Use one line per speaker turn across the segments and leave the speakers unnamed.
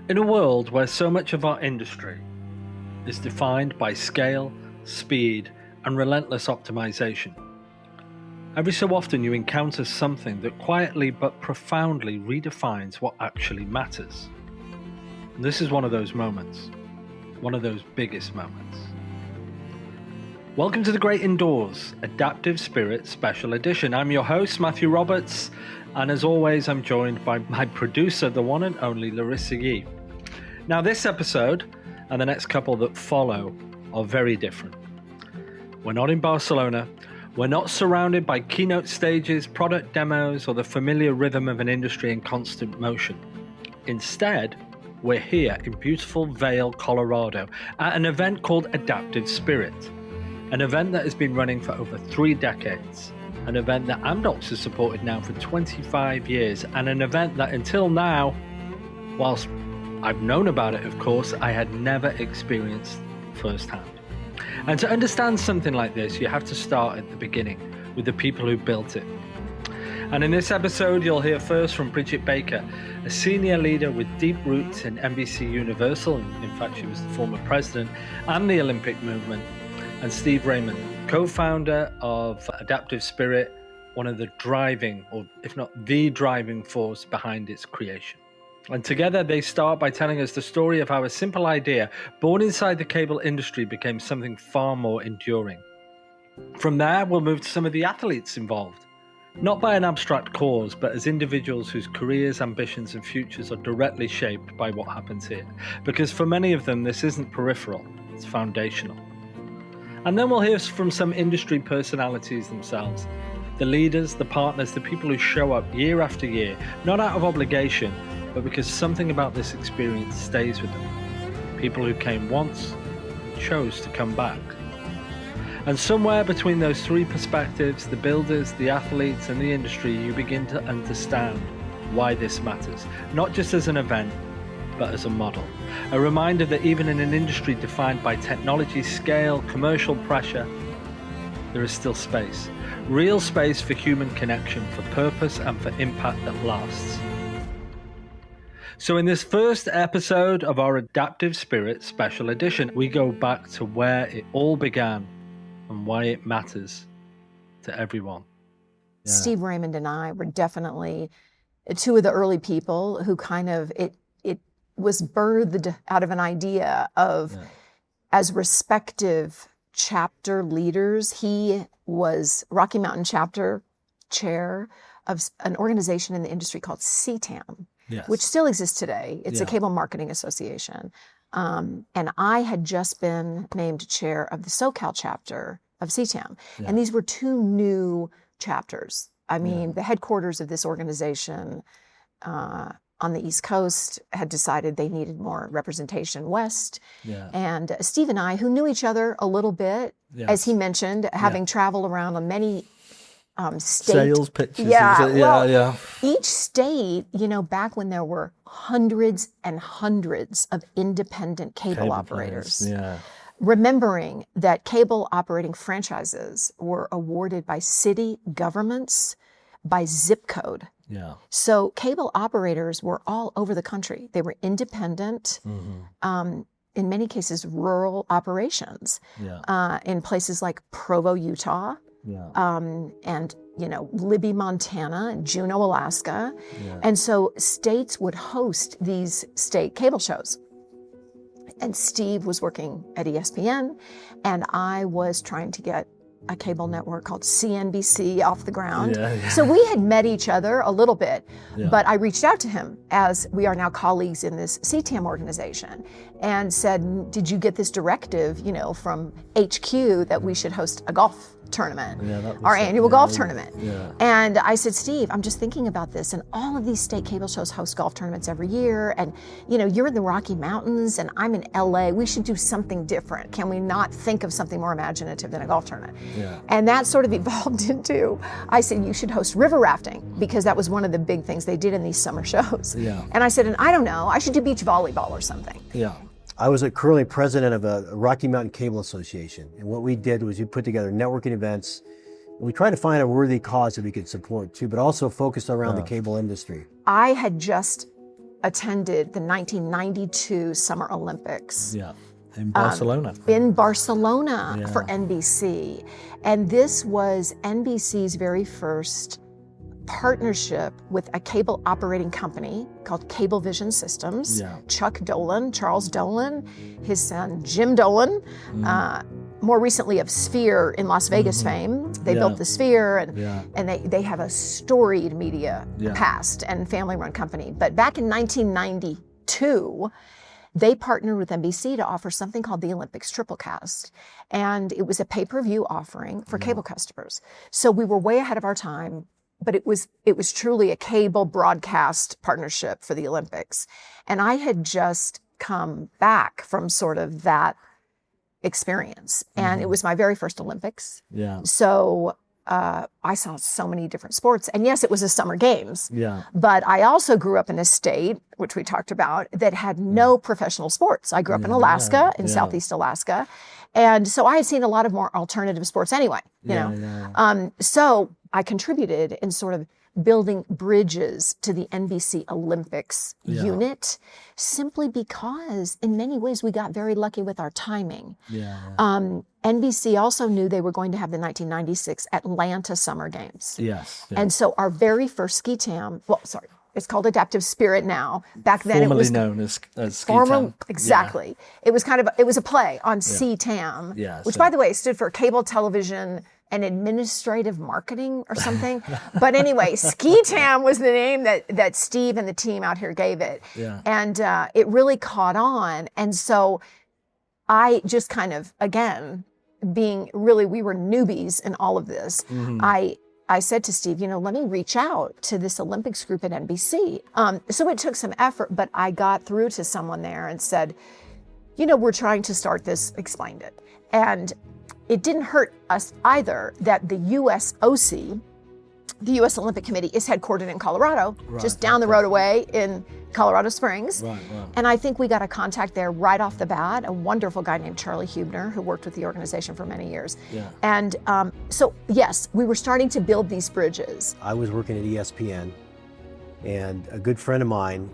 In a world where so much of our industry is defined by scale, speed, and relentless optimization, every so often you encounter something that quietly but profoundly redefines what actually matters. And this is one of those moments, one of those biggest moments. Welcome to The Great Indoors, Adaptive Spirit Special Edition. I'm your host, Matthew Roberts, and as always, I'm joined by my producer, the one and only Larissa Yee. Now, this episode and the next couple that follow are very different. We're not in Barcelona. We're not surrounded by keynote stages, product demos, or the familiar rhythm of an industry in constant motion. Instead, we're here in beautiful Vail, Colorado, at an event called Adaptive Spirit, an event that has been running for over 3 decades, an event that Amdocs has supported now for 25 years, and an event that until now, whilst I've known about it, of course, I had never experienced firsthand. And to understand something like this, you have to start at the beginning with the people who built it. And in this episode, you'll hear first from Bridget Baker, a senior leader with deep roots in NBC Universal. In fact, she was the former president and the Olympic movement. And Steve Raymond, co-founder of Adaptive Spirit, one of the driving, or if not the driving force behind its creation. And together they start by telling us the story of how a simple idea born inside the cable industry became something far more enduring. From there, we'll move to some of the athletes involved, not by an abstract cause, but as individuals whose careers, ambitions, and futures are directly shaped by what happens here. Because for many of them, this isn't peripheral, it's foundational. And then we'll hear from some industry personalities themselves, the leaders, the partners, the people who show up year after year, not out of obligation, but because something about this experience stays with them. People who came once chose to come back. And somewhere between those 3 perspectives, the builders, the athletes, and the industry, you begin to understand why this matters, not just as an event, but as a model. A reminder that even in an industry defined by technology, scale, commercial pressure, there is still space. Real space for human connection, for purpose, and for impact that lasts. So in this first episode of our Adaptive Spirit Special Edition, we go back to where it all began and why it matters to everyone.
Yeah. Steve Raymond and I were definitely 2 of the early people who kind of, it was birthed out of an idea of, as respective chapter leaders, he was Rocky Mountain chapter chair of an organization in the industry called CTAM. Yes. Which still exists today. It's a cable marketing association. And I had just been named chair of the SoCal chapter of CTAM. Yeah. And these were 2 new chapters. I mean, the headquarters of this organization on the East Coast had decided they needed more representation west. Yeah. And Steve and I, who knew each other a little bit, as he mentioned, having traveled around on many state
sales pitches.
Each state, back when there were hundreds and hundreds of independent cable operators, remembering that cable operating franchises were awarded by city governments by zip code. Yeah. So cable operators were all over the country. They were independent, in many cases rural operations, in places like Provo, Utah. And Libby, Montana, and Juneau, Alaska. Yeah. And so states would host these state cable shows. And Steve was working at ESPN, and I was trying to get a cable network called CNBC off the ground. So we had met each other a little bit, but I reached out to him, as we are now colleagues in this CTAM organization, and said, did you get this directive, from HQ that we should host a golf tournament, our annual golf tournament. And I said, Steve, I'm just thinking about this, and all of these state cable shows host golf tournaments every year, and you're in the Rocky Mountains and I'm in LA. We should do something different. Can we not think of something more imaginative than a golf tournament? And that sort of evolved into, I said, you should host river rafting, because that was one of the big things they did in these summer shows. And I said, and I don't know, I should do beach volleyball or something.
I was currently president of a Rocky Mountain Cable Association. And what we did was we put together networking events. And we tried to find a worthy cause that we could support too, but also focused around the cable industry.
I had just attended the 1992 Summer Olympics.
Yeah, in Barcelona.
In Barcelona for NBC. And this was NBC's very first partnership with a cable operating company called Cablevision Systems. Chuck Dolan, Charles Dolan, his son Jim Dolan, more recently of Sphere in Las Vegas fame. They built the Sphere, and they have a storied media past and family-run company. But back in 1992, they partnered with NBC to offer something called the Olympics Triplecast. And it was a pay-per-view offering for cable customers. So we were way ahead of our time, but it was truly a cable broadcast partnership for the Olympics. And I had just come back from sort of that experience. And it was my very first Olympics. So I saw so many different sports. And yes, it was a summer games. But I also grew up in a state, which we talked about, that had no professional sports. I grew up in Alaska, in Southeast Alaska. And so I had seen a lot of more alternative sports anyway, you know. So I contributed in sort of building bridges to the NBC Olympics unit, simply because in many ways we got very lucky with our timing. NBC also knew they were going to have the 1996 Atlanta Summer Games. And so our very first ski tam, it's called Adaptive Spirit now. Back then
formerly
it was
known as ski tam.
Exactly. It was it was a play on CTAM, which by the way stood for Cable Television and Administrative Marketing or something. But anyway, Ski Tam was the name that Steve and the team out here gave it. And it really caught on. And so I just kind of, again, we were newbies in all of this. I said to Steve, let me reach out to this Olympics group at NBC. So it took some effort, but I got through to someone there and said, we're trying to start this, explained it. And it didn't hurt us either that the US OC, the US Olympic Committee, is headquartered in Colorado, just down the road away in Colorado Springs. And I think we got a contact there right off the bat, a wonderful guy named Charlie Hubner, who worked with the organization for many years. And so, yes, we were starting to build these bridges.
I was working at ESPN, and a good friend of mine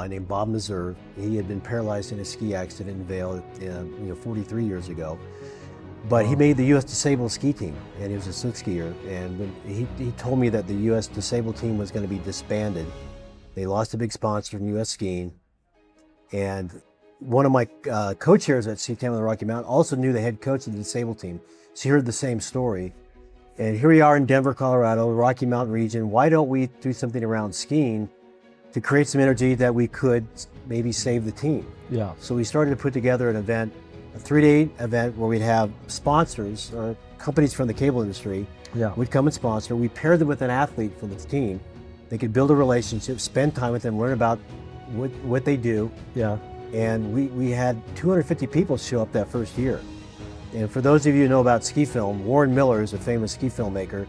named Bob Mazur, he had been paralyzed in a ski accident in Vail 43 years ago. But he made the U.S. disabled ski team, and he was a slick skier. And when he told me that the U.S. disabled team was going to be disbanded. They lost a big sponsor from U.S. Skiing. And one of my co-chairs at CTAM on the Rocky Mountain also knew the head coach of the disabled team. So he heard the same story. And here we are in Denver, Colorado, the Rocky Mountain region. Why don't we do something around skiing to create some energy that we could maybe save the team? So we started to put together an event, a 3-day event where we'd have sponsors or companies from the cable industry would come and sponsor. We paired them with an athlete from the team. They could build a relationship, spend time with them, learn about what they do. And we had 250 people show up that first year. And for those of you who know about ski film, Warren Miller is a famous ski filmmaker.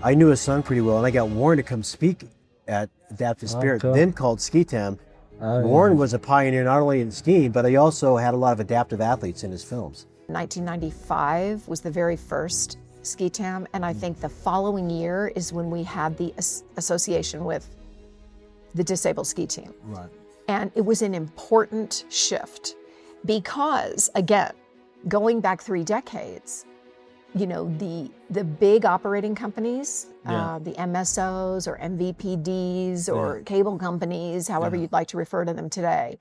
I knew his son pretty well, and I got Warren to come speak at Adaptive Spirit, then called Ski Tam. Warren was a pioneer not only in skiing, but he also had a lot of adaptive athletes in his films.
1995 was the very first Ski Tam, and I think the following year is when we had the association with the disabled ski team. And it was an important shift because, again, going back 3 decades, the big operating companies, the MSOs or MVPDs or cable companies, however you'd like to refer to them today,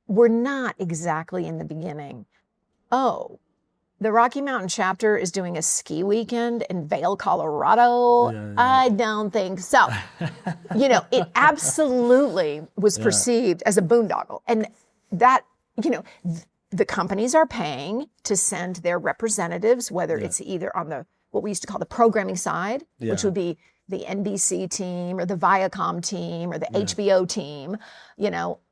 were not exactly in the beginning, the Rocky Mountain chapter is doing a ski weekend in Vail, Colorado. I don't think so. It absolutely was perceived as a boondoggle. And that, the companies are paying to send their representatives, whether it's either on what we used to call the programming side, which would be the NBC team or the Viacom team or the HBO team,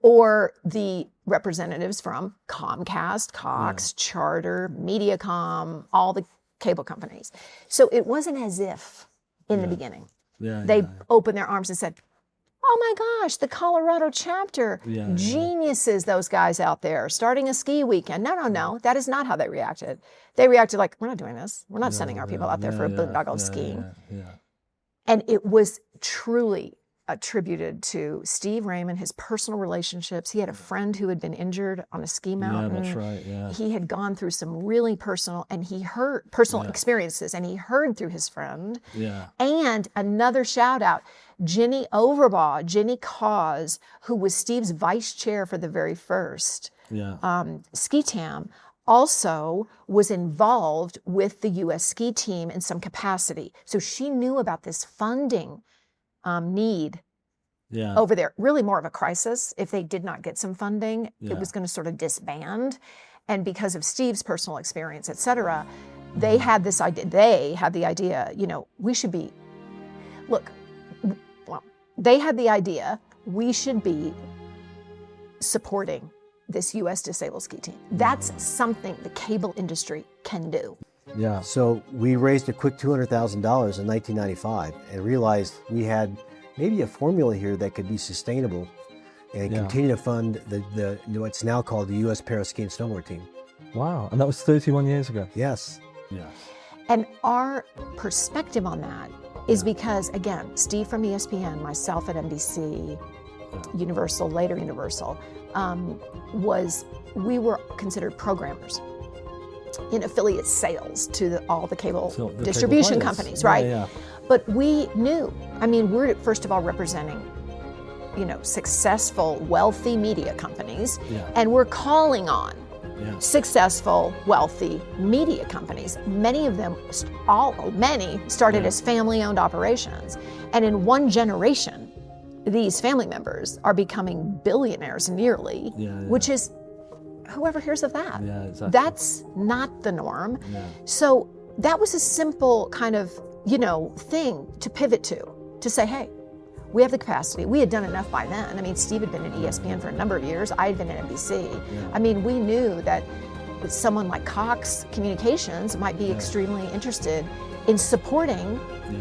or the representatives from Comcast, Cox, Charter, Mediacom, all the cable companies. So it wasn't as if in the beginning they opened their arms and said, oh my gosh, the Colorado chapter, geniuses, those guys out there, starting a ski weekend. No, that is not how they reacted. They reacted like, we're not doing this. We're not sending our people out there for a boondoggle skiing. And it was truly attributed to Steve Raymond, his personal relationships. He had a friend who had been injured on a ski mountain.
Yeah, that's right, yeah.
He had gone through some really personal, and he heard personal experiences, and he heard through his friend.
Yeah.
And another shout out, Ginny Overbaugh, Ginny Cause, who was Steve's vice chair for the very first ski tam, also was involved with the U.S. ski team in some capacity. So she knew about this funding need over there, really more of a crisis. If they did not get some funding, it was going to sort of disband. And because of Steve's personal experience, et cetera, they had this idea, we should be, they had the idea we should be supporting this U.S. disabled ski team. That's something the cable industry can do.
Yeah. So we raised a quick $200,000 in 1995 and realized we had maybe a formula here that could be sustainable and continue to fund the what's now called the U.S. Para Ski and Snowboard Team.
Wow. And that was 31 years ago.
Yes.
Yes.
And our perspective on that is because, again, Steve from ESPN, myself at NBC, Universal, later Universal, we were considered programmers in affiliate sales to all the cable distribution companies, right?
Yeah.
But we knew, we're first of all representing, successful, wealthy media companies, and we're calling on successful, wealthy media companies. Many of them, many started as family-owned operations, and in one generation, these family members are becoming billionaires nearly, which is, whoever hears of that?
Yeah, exactly.
That's not the norm. Yeah. So that was a simple kind of, thing to pivot to say, hey, we have the capacity. We had done enough by then. Steve had been at ESPN for a number of years. I had been at NBC. Yeah. We knew that someone like Cox Communications might be extremely interested in supporting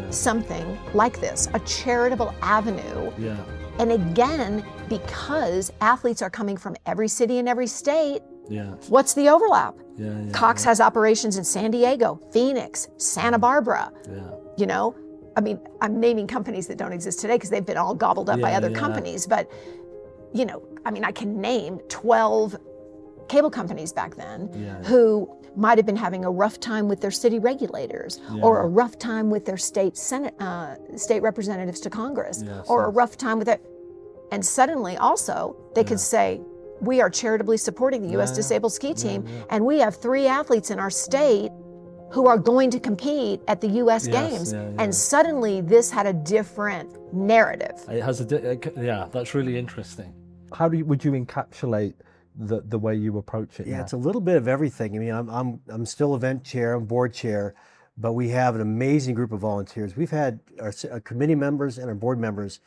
something like this, a charitable avenue. Yeah. And again, because athletes are coming from every city and every state, what's the overlap? Cox has operations in San Diego, Phoenix, Santa Barbara. I'm naming companies that don't exist today because they've been all gobbled up by other companies, but I can name 12 cable companies back then who might have been having a rough time with their city regulators or a rough time with their state representatives to Congress or a rough time with it. And suddenly also they could say, we are charitably supporting the U.S. Disabled Ski Team and we have 3 athletes in our state who are going to compete at the U.S. Games. And suddenly this had a different narrative.
It has that's really interesting. How would you encapsulate the way you approach it?
Yeah,
now?
It's a little bit of everything. I'm still event chair, I'm board chair, but we have an amazing group of volunteers. We've had our committee members and our board members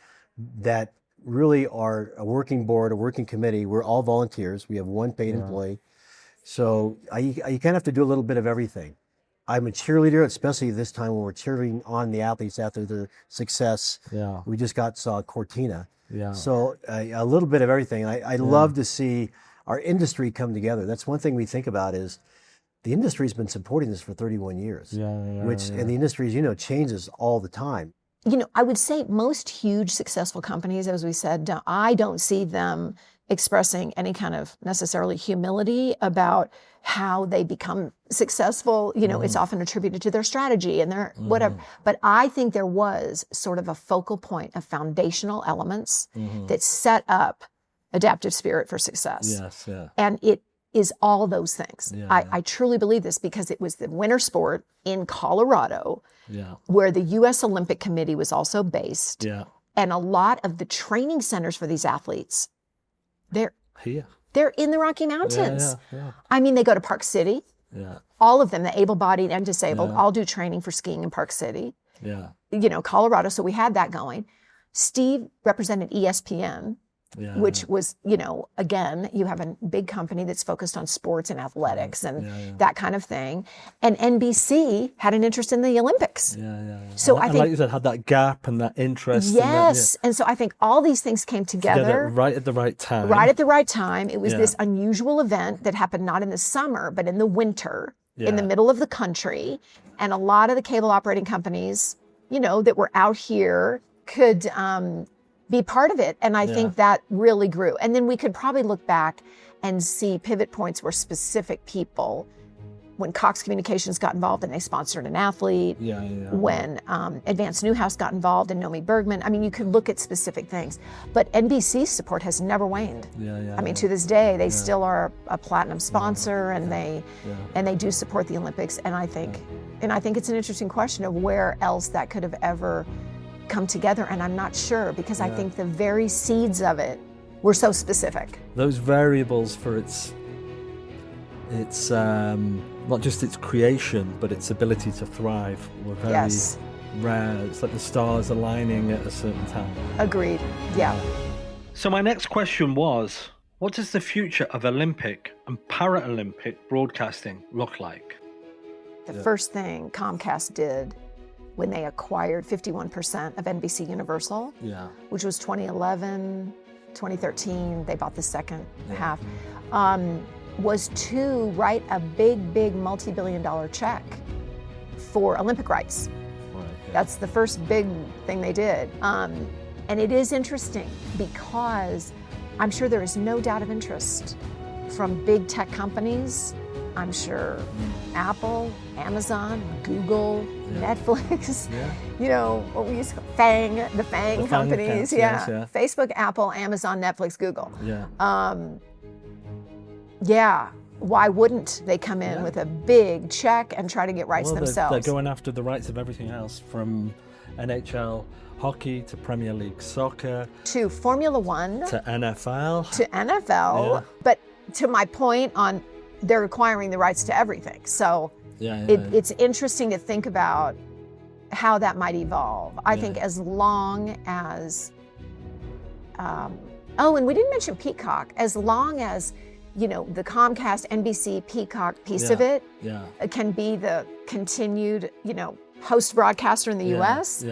that really are a working board, a working committee. We're all volunteers. We have one paid employee. So you kind of have to do a little bit of everything. I'm a cheerleader, especially this time when we're cheering on the athletes after their success. Yeah. We just saw Cortina. Yeah. So a little bit of everything. I love to see our industry come together. That's one thing we think about is the industry's been supporting this for 31 years. And the industry, changes all the time.
I would say most huge successful companies, as we said, I don't see them expressing any kind of necessarily humility about how they become successful. It's often attributed to their strategy and their whatever. But I think there was sort of a focal point of foundational elements that set up adaptive spirit for success.
Yes, yeah.
And it is all those things. I truly believe this because it was the winter sport in Colorado where the U.S. Olympic Committee was also based. Yeah. And a lot of the training centers for these athletes, they're in the Rocky Mountains. They go to Park City. Yeah. All of them, the able-bodied and disabled, all do training for skiing in Park City. Yeah. Colorado, so we had that going. Steve represented ESPN, which was, again, you have a big company that's focused on sports and athletics and that kind of thing. And NBC had an interest in the Olympics. So I think,
like you said, had that gap and that interest.
Yes. And so I think all these things came together.
Right at the right time.
Right at the right time. It was this unusual event that happened not in the summer, but in the winter, in the middle of the country. And a lot of the cable operating companies, that were out here could be part of it. And I think that really grew. And then we could probably look back and see pivot points where specific people, when Cox Communications got involved and they sponsored an athlete, when Advanced Newhouse got involved and Nomi Bergman. I mean, you could look at specific things, but NBC's support has never waned. I mean, to this day, they still are a platinum sponsor, and they do support the Olympics. And I think it's an interesting question of where else that could have ever come together. And I'm not sure, because I think the very seeds of it were so specific.
Those variables for its not just its creation, but its ability to thrive were very rare. It's like the stars aligning at a certain time.
Agreed. Yeah.
So my next question was, what does the future of Olympic and Paralympic broadcasting look like?
The first thing Comcast did when they acquired 51% of NBC Universal, which was 2011, 2013, they bought the second half, was to write a big multi-billion-dollar check for Olympic rights. That's the first big thing they did. And it is interesting because I'm sure there is no doubt of interest from big tech companies. I'm sure Apple, Amazon, Google, Netflix, you know, what we used to call the FANG companies. Facebook, Apple, Amazon, Netflix, Google. Why wouldn't they come in with a big check and try to get rights themselves?
They're going after the rights of everything else, from NHL hockey to Premier League soccer
to Formula One
to NFL.
But to my point on, they're acquiring the rights to everything. So it's interesting to think about how that might evolve. I think as long as, and we didn't mention Peacock, as long as, you know, the Comcast, NBC, Peacock piece of it can be the continued, you know, host broadcaster in the US,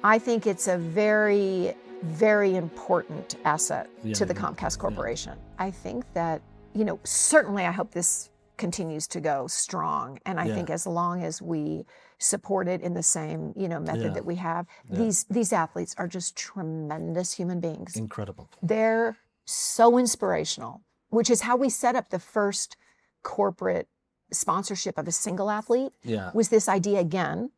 I think it's a very, very important asset to the Comcast Corporation. I think that, you know, certainly I hope this continues to go strong. And I think as long as we support it in the same, you know, method that we have, these athletes are just tremendous human beings.
Incredible.
They're so inspirational, which is how we set up the first corporate sponsorship of a single athlete, was this idea again.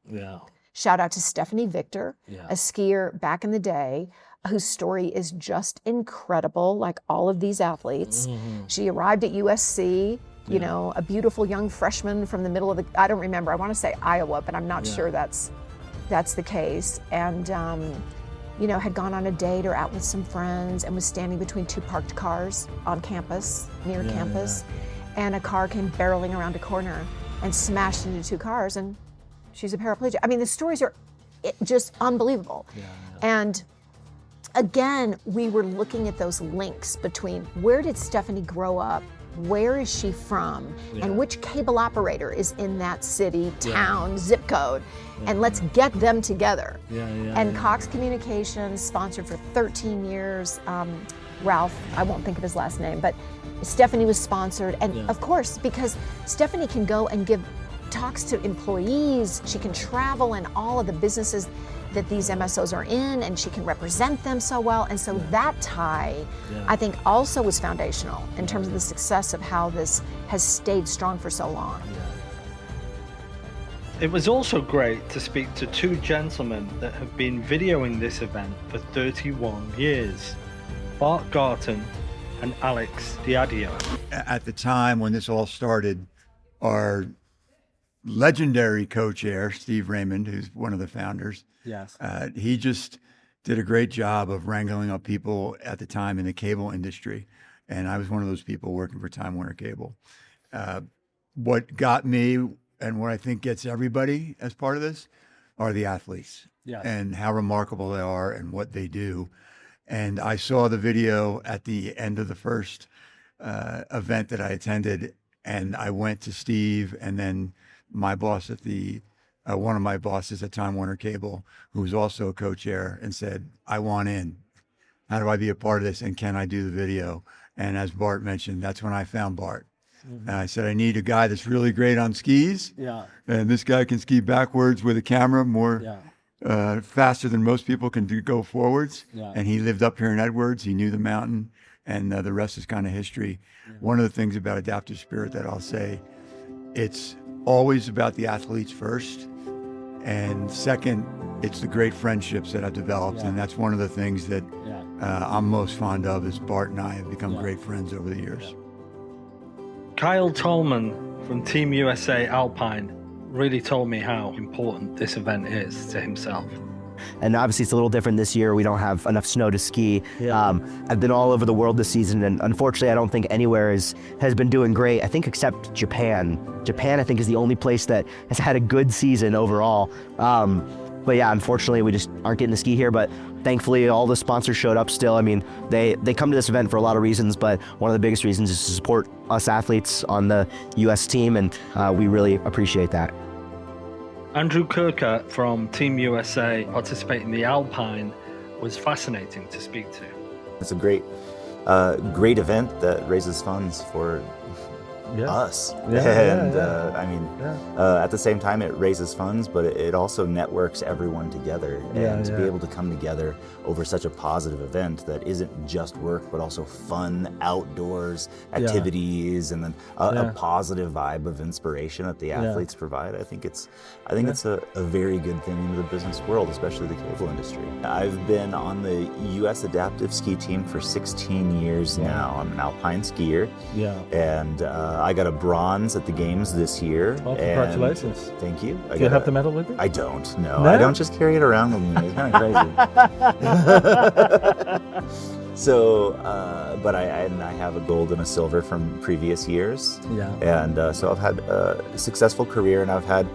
Shout out to Stephanie Victor, a skier back in the day, whose story is just incredible, like all of these athletes. She arrived at USC, you know, a beautiful young freshman from the middle of I don't remember, I want to say Iowa, but I'm not sure that's the case. And, you know, had gone on a date or out with some friends and was standing between two parked cars on campus, near campus. And a car came barreling around a corner and smashed into two cars, and she's a paraplegic. I mean, the stories are just unbelievable. And again, we were looking at those links between where did Stephanie grow up, where is she from, and which cable operator is in that city, town, zip code, and let's get them together. And Cox Communications sponsored for 13 years, Ralph, I won't think of his last name, but Stephanie was sponsored. And of course, because Stephanie can go and give talks to employees, she can travel in all of the businesses that these MSOs are in, and she can represent them so well. And so that tie, I think, also was foundational in terms of the success of how this has stayed strong for so long.
It was also great to speak to two gentlemen that have been videoing this event for 31 years, Bart Garton and Alex Diadio.
At the time when this all started, our legendary co-chair, Steve Raymond, who's one of the founders, he just did a great job of wrangling up people at the time in the cable industry. And I was one of those people working for Time Warner Cable. What got me, and what I think gets everybody as part of this, are the athletes and how remarkable they are and what they do. And I saw the video at the end of the first event that I attended, and I went to Steve and then my boss at one of my bosses at Time Warner Cable, who was also a co-chair, and said, I want in. How do I be a part of this, and can I do the video? And as Bart mentioned, that's when I found Bart. And I said, I need a guy that's really great on skis. And this guy can ski backwards with a camera more faster than most people can go forwards. Yeah. And he lived up here in Edwards. He knew the mountain, and the rest is kind of history. Yeah. One of the things about Adaptive Spirit that I'll say, it's always about the athletes first, and second, it's the great friendships that I've developed, and that's one of the things that I'm most fond of. Is Bart and I have become great friends over the years.
Kyle Taulman from Team USA Alpine really told me how important this event is to himself.
And obviously it's a little different this year. We don't have enough snow to ski. I've been all over the world this season, and unfortunately I don't think anywhere has been doing great, I think except Japan. Japan, I think, is the only place that has had a good season overall. But yeah, unfortunately we just aren't getting to ski here, but thankfully all the sponsors showed up still. I mean, they come to this event for a lot of reasons, but one of the biggest reasons is to support us athletes on the US team, and we really appreciate that.
Andrew Kurka from Team USA participating in the Alpine was fascinating to speak to.
It's a great event that raises funds for us. I mean, at the same time, it raises funds, but it also networks everyone together. And to be able to come together over such a positive event that isn't just work, but also fun, outdoors activities, and then a positive vibe of inspiration that the athletes provide. I think it's a very good thing in the business world, especially the cable industry. I've been on the U.S. Adaptive Ski Team for 16 years now. I'm an alpine skier. And I got a bronze at the games this year.
Oh, congratulations.
Thank you.
Do you have the medal with you?
I don't, no. I don't just carry it around with me. It's kind of crazy. So, but I have a gold and a silver from previous years. And so I've had a successful career, and I've had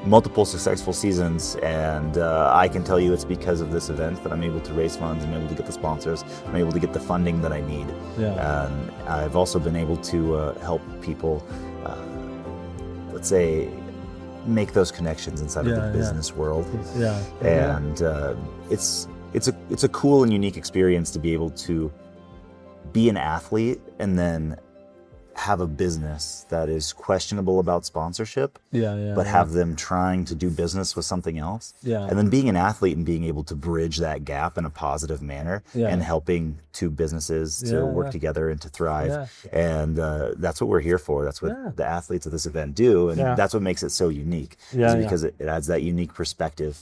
multiple successful seasons, and I can tell you it's because of this event that I'm able to raise funds, I'm able to get the sponsors, I'm able to get the funding that I need. And I've also been able to help people, let's say, make those connections inside of the business world. And it's a cool and unique experience to be able to be an athlete and then have a business that is questionable about sponsorship, but have them trying to do business with something else. And then being an athlete and being able to bridge that gap in a positive manner and helping two businesses to work together and to thrive. And that's what we're here for. That's what the athletes of this event do. And that's what makes it so unique, is because it adds that unique perspective.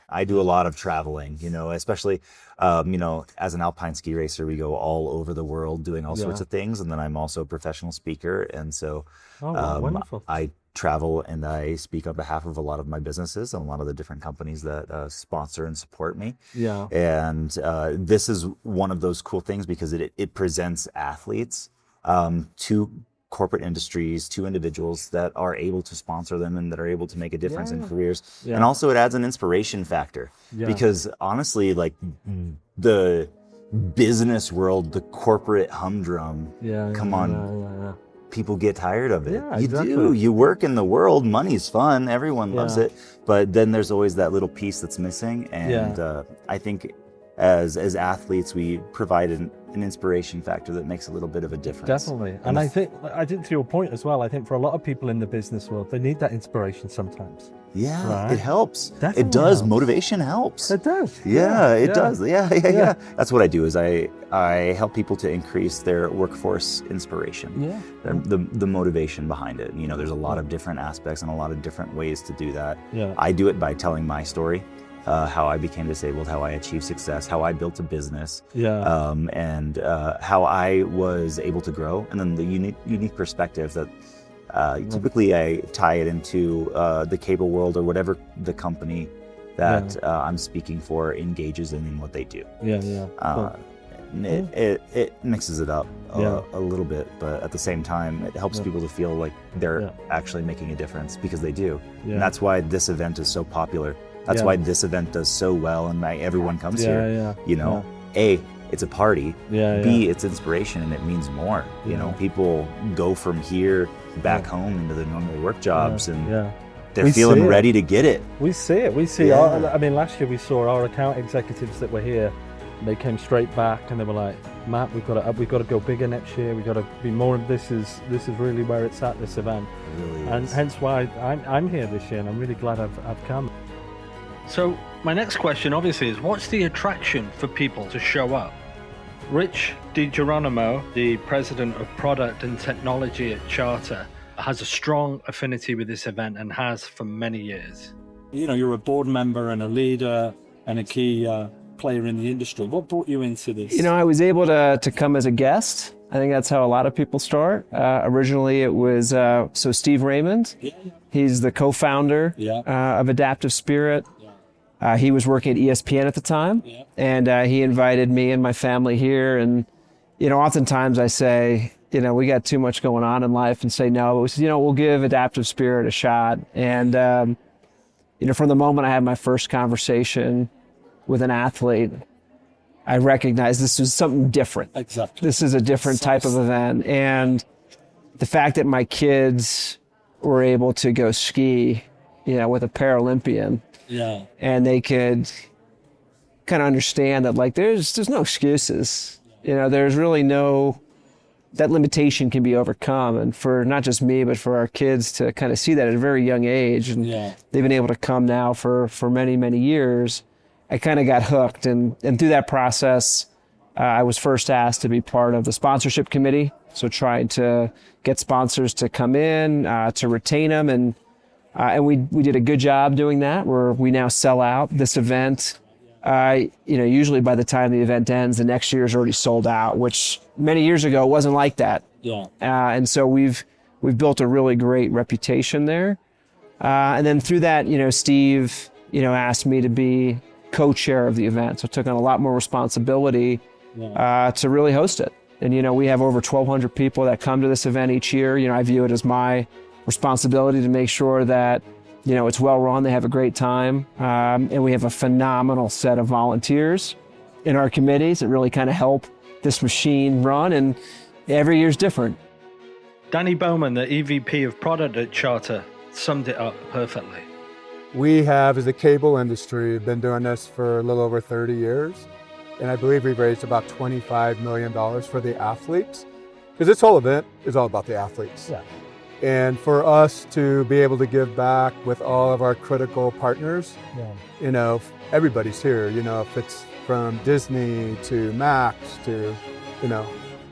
I do a lot of traveling, especially, as an alpine ski racer, we go all over the world doing all sorts of things. And then I'm also a professional speaker. And so I travel and I speak on behalf of a lot of my businesses and a lot of the different companies that sponsor and support me. And this is one of those cool things because it presents athletes to corporate industries, to individuals that are able to sponsor them and that are able to make a difference in careers. And also it adds an inspiration factor because honestly, like the business world, the corporate humdrum, come on, people get tired of it. You do. You work in the world, money's fun, everyone loves it, but then there's always that little piece that's missing. And I think as athletes, we provide an inspiration factor that makes a little bit of a difference.
Definitely. And I think to your point as well, I think for a lot of people in the business world, they need that inspiration sometimes.
It helps.
Definitely
it does.
helps.
Motivation helps.
It does.
It does. Yeah. That's what I do is I help people to increase their workforce inspiration. The motivation behind it. There's a lot of different aspects and a lot of different ways to do that. I do it by telling my story. How I became disabled, how I achieved success, how I built a business, and how I was able to grow, and then the unique perspective that typically I tie it into the cable world or whatever the company that I'm speaking for engages in what they do. It mixes it up a little bit, but at the same time, it helps people to feel like they're actually making a difference because they do. And that's why this event is so popular. That's why this event does so well and everyone comes here. A, it's a party. B, it's inspiration and it means more. People go from here back home into their normal work jobs and they're feeling ready to get it.
We see it. We see last year we saw our account executives that were here. They came straight back and they were like, Matt, we've got to go bigger next year. We've got to be more. This is really where it's at, this event.
It really is.
And hence why I'm here this year, and I'm really glad I've come.
So my next question obviously is, what's the attraction for people to show up? Rich DiGeronimo, the president of product and technology at Charter, has a strong affinity with this event and has for many years.
You know, you're a board member and a leader and a key player in the industry. What brought you into this?
You know, I was able to come as a guest. I think that's how a lot of people start. Originally, it was so Steve Raymond.
Yeah.
He's the co-founder of Adaptive Spirit. He was working at ESPN at the time, and he invited me and my family here. And, you know, oftentimes I say, you know, we got too much going on in life and say no. But we said, you know, we'll give Adaptive Spirit a shot. And, you know, from the moment I had my first conversation with an athlete, I recognized this was something different.
Exactly.
This is a different type of event. And the fact that my kids were able to go ski, you know, with a Paralympian, and they could kind of understand that, like, there's no excuses. You know, there's really no, that limitation can be overcome. And for not just me, but for our kids to kind of see that at a very young age, and they've been able to come now for many, many years, I kind of got hooked. And through that process, I was first asked to be part of the sponsorship committee. So trying to get sponsors to come in, to retain them. And we did a good job doing that, where we now sell out this event. You know, usually by the time the event ends, the next year is already sold out, which many years ago it wasn't like that. And so we've built a really great reputation there. And then through that, you know, Steve, you know, asked me to be co-chair of the event. So I took on a lot more responsibility to really host it. And, you know, we have over 1,200 people that come to this event each year. You know, I view it as my responsibility to make sure that, you know, it's well run, they have a great time. And we have a phenomenal set of volunteers in our committees that really kind of help this machine run, and every year's different.
Danny Bowman, the EVP of product at Charter, summed it up perfectly.
We have, as a cable industry, been doing this for a little over 30 years. And I believe we've raised about $25 million for the athletes, because this whole event is all about the athletes. And for us to be able to give back with all of our critical partners, you know, everybody's here, you know, if it's from Disney to Max to, you know,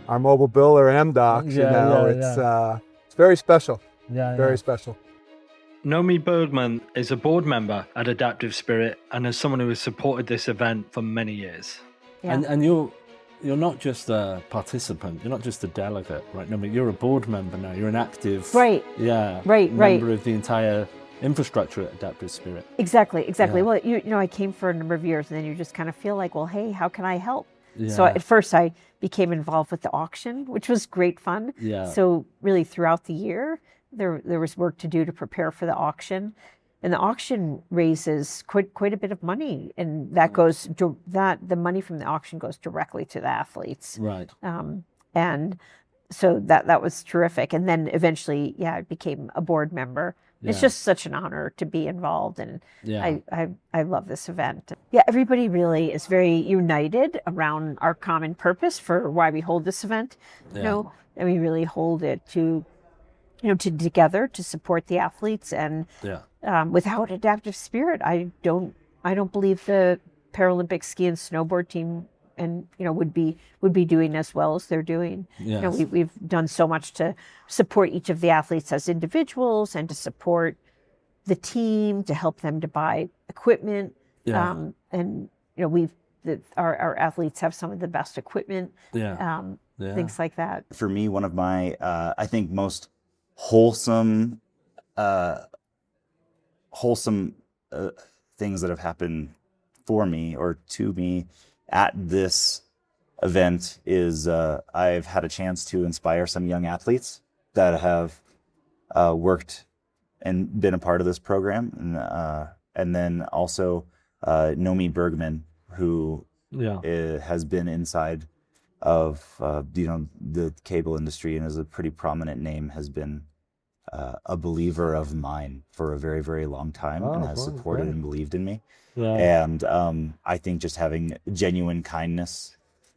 our mobile biller MDocs, you know, it's very special, very special.
Nomi Bergman is a board member at Adaptive Spirit and is someone who has supported this event for many years.
And you're not just a participant, you're not just a delegate, right? No, but you're a board member now. You're an active, member of the entire infrastructure at Adaptive Spirit.
Exactly. Well, you know, I came for a number of years, and then you just kind of feel like, well, hey, how can I help? So at first I became involved with the auction, which was great fun. So really throughout the year, there was work to do to prepare for the auction. And the auction raises quite a bit of money, and that goes the money from the auction goes directly to the athletes.
Right.
And so that was terrific. And then eventually, I became a board member. It's just such an honor to be involved, and I love this event. Everybody really is very united around our common purpose for why we hold this event. You know, and we really hold it to together to support the athletes. And without Adaptive Spirit, I don't believe the Paralympic ski and snowboard team would be doing as well as they're doing. You know, we've done so much to support each of the athletes as individuals, and to support the team, to help them to buy equipment. And you know, our athletes have some of the best equipment. Things like that.
For me, one of my I think most wholesome things that have happened for me or to me at this event is I've had a chance to inspire some young athletes that have worked and been a part of this program, and then also Nomi Bergman, who has been inside of the cable industry and is a pretty prominent name, has been a believer of mine for a very, very long time, and has supported and believed in me. And I think just having genuine kindness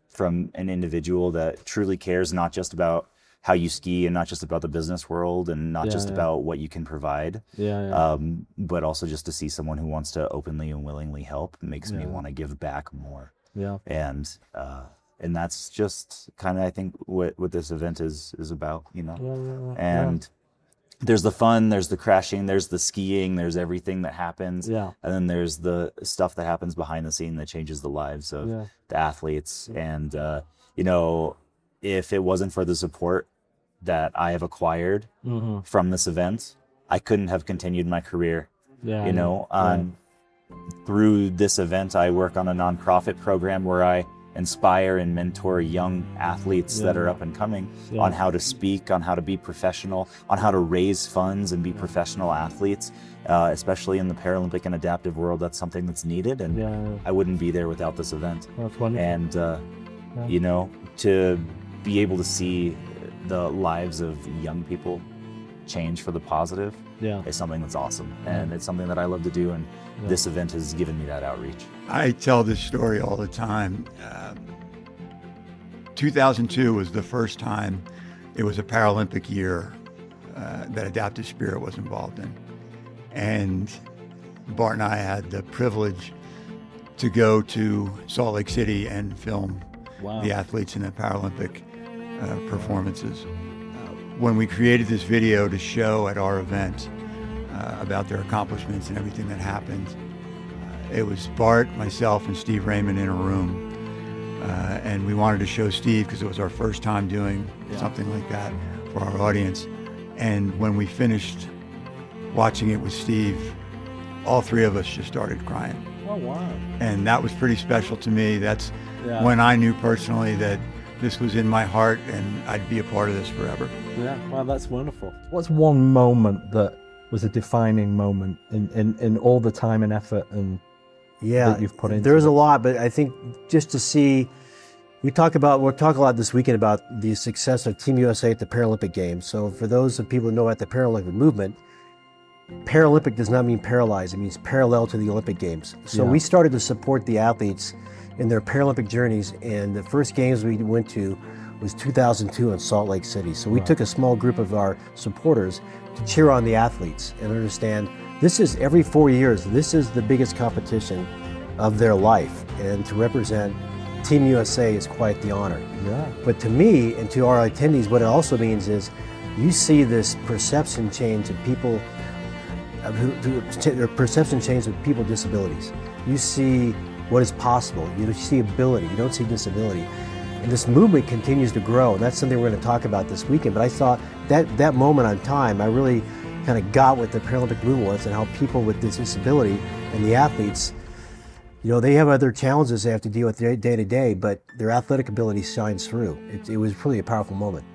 from an individual that truly cares not just about how you ski, and not just about the business world, and not just about what you can provide, but also just to see someone who wants to openly and willingly help makes me want to give back more. And that's just kind of, I think, what this event is about, you know. And there's the fun, there's the crashing, there's the skiing, there's everything that happens, and then there's the stuff that happens behind the scene that changes the lives of the athletes. And you know, if it wasn't for the support that I have acquired from this event, I couldn't have continued my career. You know, through this event, I work on a nonprofit program where I inspire and mentor young athletes that are up and coming on how to speak, on how to be professional, on how to raise funds and be professional athletes, especially in the Paralympic and adaptive world. That's something that's needed, and I wouldn't be there without this event.
That's wonderful.
And you know, to be able to see the lives of young people change for the positive is something that's awesome, and it's something that I love to do, and this event has given me that outreach. I tell this story all the time. 2002 was the first time it was a Paralympic year that Adaptive Spirit was involved in, and Bart and I had the privilege to go to Salt Lake City and film the athletes in the Paralympic performances. When we created this video to show at our event about their accomplishments and everything that happened, it was Bart, myself, and Steve Raymond in a room. And we wanted to show Steve because it was our first time doing something like that for our audience. And when we finished watching it with Steve, all three of us just started crying.
Oh, wow.
And that was pretty special to me. That's when I knew personally that this was in my heart and I'd be a part of this forever.
Yeah, well, that's wonderful.
What's one moment that was a defining moment in all the time and effort and that you've put into
there's
it?
a lot, but I think just to see, we'll talk a lot this weekend about the success of Team USA at the Paralympic Games. So for those of people who know about the Paralympic movement, Paralympic does not mean paralyzed, it means parallel to the Olympic Games. So we started to support the athletes in their Paralympic journeys, and the first games we went to was 2002 in Salt Lake City. So we took a small group of our supporters to cheer on the athletes and understand this is every 4 years, this is the biggest competition of their life, and to represent Team USA is quite the honor. But to me and to our attendees, what it also means is you see this perception change of people, their perception change of people with disabilities. You see what is possible. You see ability, you don't see disability. And this movement continues to grow, and that's something we're going to talk about this weekend. But I saw that moment on time, I really kind of got what the Paralympic movement was and how people with this disability and the athletes, you know, they have other challenges they have to deal with day to day, but their athletic ability shines through. It was really a powerful moment.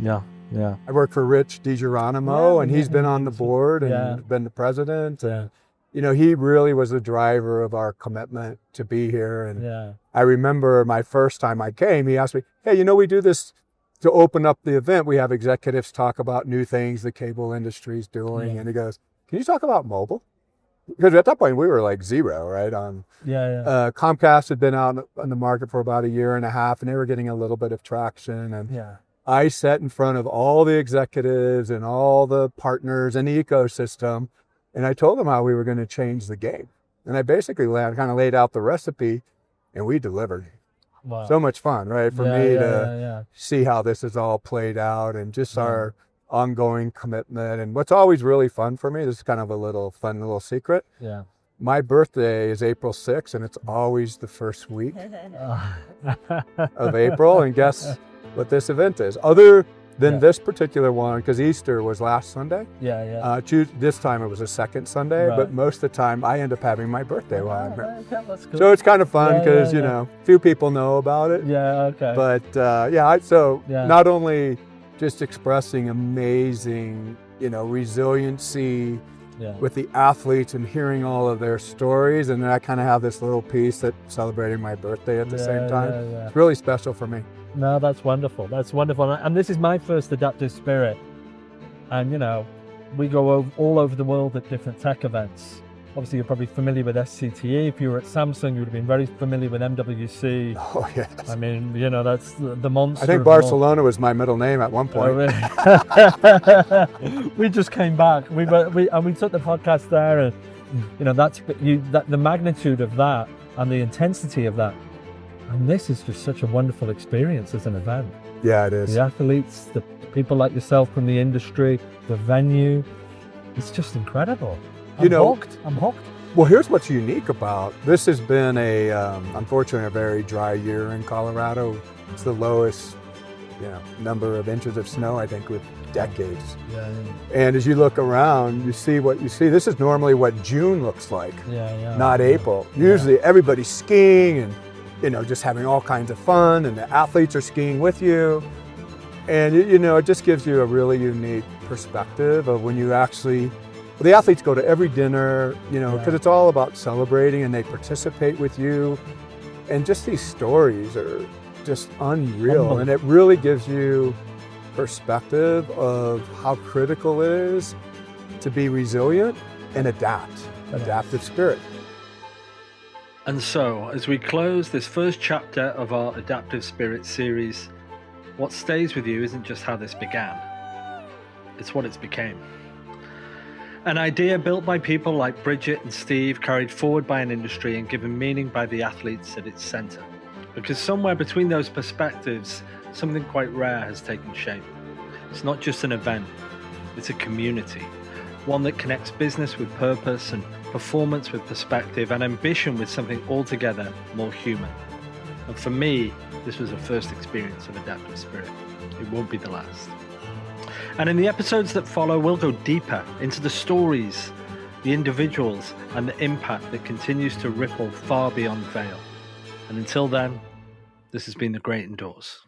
I work for Rich DiGeronimo, and he's been on the board and been the president. And you know, he really was the driver of our commitment to be here. And I remember my first time I came, he asked me, hey, you know, we do this to open up the event. We have executives talk about new things the cable industry is doing. And he goes, can you talk about mobile? Because at that point we were like zero, right? Comcast had been out on the market for about a year and a half, and they were getting a little bit of traction. And I sat in front of all the executives and all the partners in the ecosystem, and I told them how we were going to change the game. And I basically kind of laid out the recipe, and we delivered. Wow. So much fun, right? For me to see how this is all played out, and just our ongoing commitment. And what's always really fun for me, this is kind of a fun little secret. My birthday is April 6th, and it's always the first week of April. And guess what this event is? Other than this particular one, because Easter was last Sunday. This time it was a second Sunday, but most of the time I end up having my birthday while I'm here. That's cool. So it's kind of fun because, you know, few people know about it. But not only just expressing amazing, you know, resiliency with the athletes and hearing all of their stories, and then I kind of have this little piece that's celebrating my birthday at the same time. It's really special for me.
No, that's wonderful. That's wonderful. And this is my first Adaptive Spirit. And, you know, we go all over the world at different tech events. Obviously, you're probably familiar with SCTE. If you were at Samsung, you would have been very familiar with MWC.
Oh, yes.
I mean, you know, that's the monster.
I think Barcelona was my middle name at one point.
Oh, really? We just came back. We took the podcast there, and you know, the magnitude of that and the intensity of that. And this is just such a wonderful experience as an event.
Yeah, it is.
The athletes, the people like yourself from the industry, the venue, it's just incredible. I'm hooked.
Well, here's what's unique about this. Has been unfortunately a very dry year in Colorado. It's the lowest, number of inches of snow, I think, with decades.
Yeah.
And as you look around, you see what you see. This is normally what June looks like, not April. Usually everybody's skiing and, just having all kinds of fun, and the athletes are skiing with you. And, it just gives you a really unique perspective of when you actually, the athletes go to every dinner, because it's all about celebrating, and they participate with you. And just these stories are just unreal. And it really gives you perspective of how critical it is to be resilient and adaptive spirit.
And so, as we close this first chapter of our Adaptive Spirit series, what stays with you isn't just how this began, it's what it's became. An idea built by people like Bridget and Steve, carried forward by an industry and given meaning by the athletes at its center. Because somewhere between those perspectives, something quite rare has taken shape. It's not just an event, it's a community. One that connects business with purpose and performance with perspective and ambition with something altogether more human. And for me, this was a first experience of Adaptive Spirit. It won't be the last. And in the episodes that follow, we'll go deeper into the stories, the individuals, and the impact that continues to ripple far beyond Vail. And until then, this has been The Great Indoors.